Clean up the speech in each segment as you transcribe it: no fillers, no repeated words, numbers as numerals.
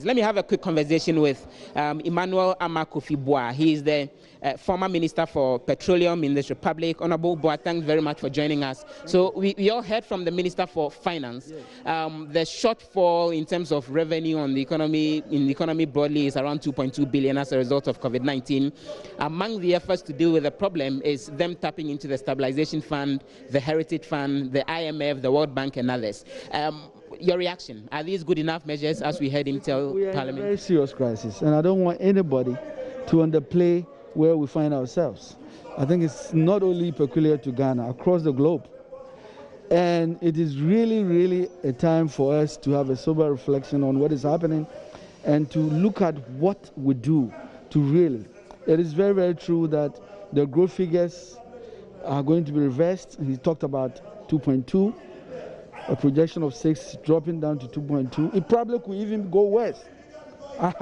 Let me have a quick conversation with Emmanuel Kofi Buah. He is the former Minister for Petroleum in this Republic. Honorable Buah, thanks very much for joining us. So we all heard from the Minister for Finance. The shortfall in terms of revenue on the economy, in the economy broadly, is around 2.2 billion as a result of COVID-19. Among the efforts to deal with the problem is them tapping into the Stabilization Fund, the Heritage Fund, the IMF, the World Bank, and others. Your reaction? Are these good enough measures as we head into Parliament? We are in a very serious crisis, and I don't want anybody to underplay where we find ourselves. I think it's not only peculiar to Ghana, across the globe. And it is really, really a time for us to have a sober reflection on what is happening and to look at what we do to really. It is very, very true that the growth figures are going to be reversed. He talked about 2.2. A projection of 6 dropping down to 2.2. It probably could even go worse.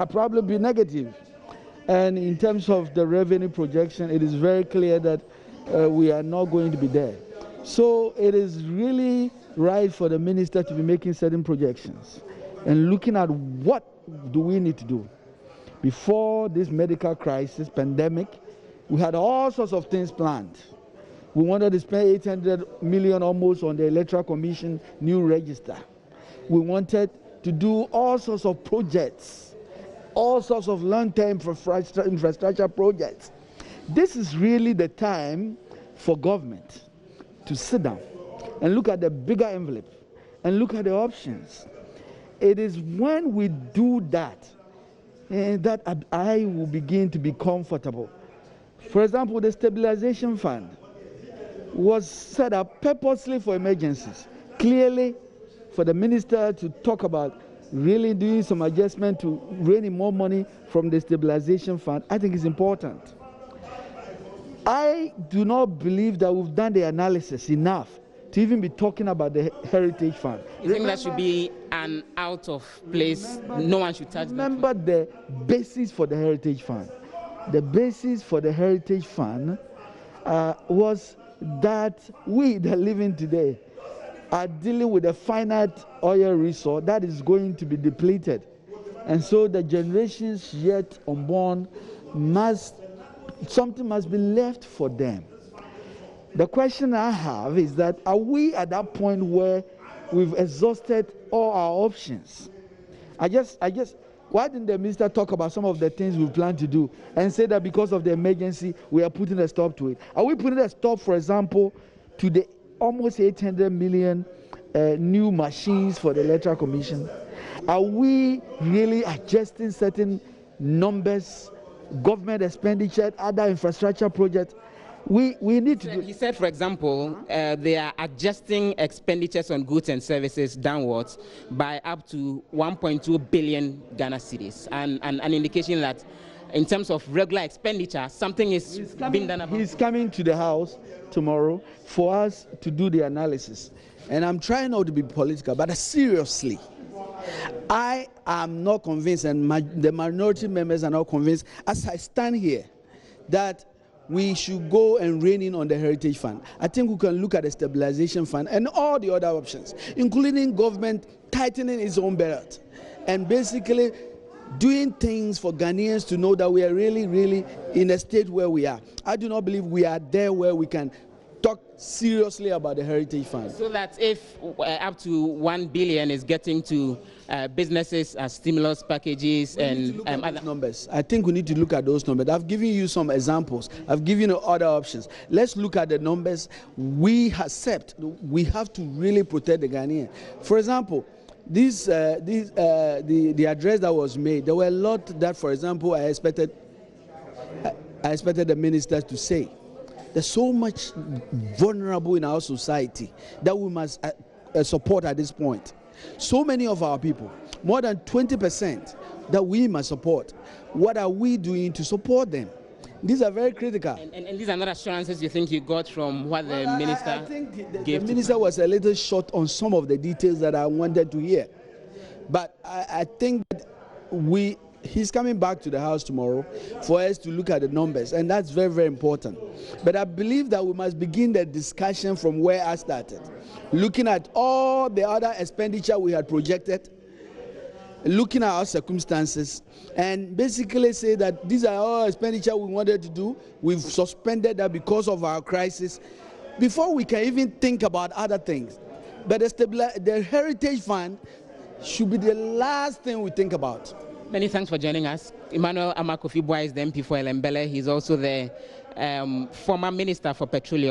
Probably be negative. And in terms of the revenue projection, it is very clear that we are not going to be there. So it is really right for the minister to be making certain projections and looking at what do we need to do. Before this medical crisis, pandemic, we had all sorts of things planned. We wanted to spend 800 million almost on the Electoral Commission new register. We wanted to do all sorts of projects, all sorts of long-term infrastructure projects. This is really the time for government to sit down and look at the bigger envelope and look at the options. It is when we do that that I will begin to be comfortable. For example, the Stabilization Fund was set up purposely for emergencies. Clearly, for the minister to talk about really doing some adjustment to raining more money from the Stabilization Fund, I think is important. I do not believe that we've done the analysis enough to even be talking about the Heritage Fund. You think that should be an out of place, no one should touch that? Remember the basis for the Heritage Fund. The basis for the Heritage Fund was that we that are living today are dealing with a finite oil resource that is going to be depleted. And so the generations yet unborn something must be left for them. The question I have is that, are we at that point where we've exhausted all our options? Why didn't the minister talk about some of the things we plan to do and say that because of the emergency, we are putting a stop to it? Are we putting a stop, for example, to the almost 800 million new machines for the Electoral Commission? Are we really adjusting certain numbers, government expenditure, other infrastructure projects? We need to do. He said, for example, they are adjusting expenditures on goods and services downwards by up to 1.2 billion Ghana cedis, and an indication that in terms of regular expenditure, something is being done about. He's coming to the House tomorrow for us to do the analysis. And I'm trying not to be political, but seriously, I am not convinced, and the minority members are not convinced, as I stand here, that we should go and rein in on the Heritage Fund. I think we can look at the Stabilization Fund and all the other options, including government tightening its own belt and basically doing things for Ghanaians to know that we are really, really in a state where we are. I do not believe we are there where we can talk seriously about the Heritage Fund. So that if up to 1 billion is getting to businesses as stimulus packages and other numbers, I think we need to look at those numbers. I've given you some examples. I've given you other options. Let's look at the numbers. We accept we have to really protect the Ghanaian. For example, the address that was made, there were a lot that, for example, I expected the ministers to say. There's so much vulnerable in our society that we must support at this point. So many of our people, more than 20%, that we must support. What are we doing to support them? These are very critical. And these are not assurances you think you got from what the minister I think gave? The minister was a little short on some of the details that I wanted to hear. But I think that he's coming back to the House tomorrow for us to look at the numbers, and that's very, very important. But I believe that we must begin the discussion from where I started, looking at all the other expenditure we had projected, looking at our circumstances, and basically say that these are all expenditure we wanted to do. We've suspended that because of our crisis, before we can even think about other things. But the Heritage Fund should be the last thing we think about. Many thanks for joining us. Emmanuel Kofi Buah is the MP for Elembele. He's also the former Minister for Petroleum.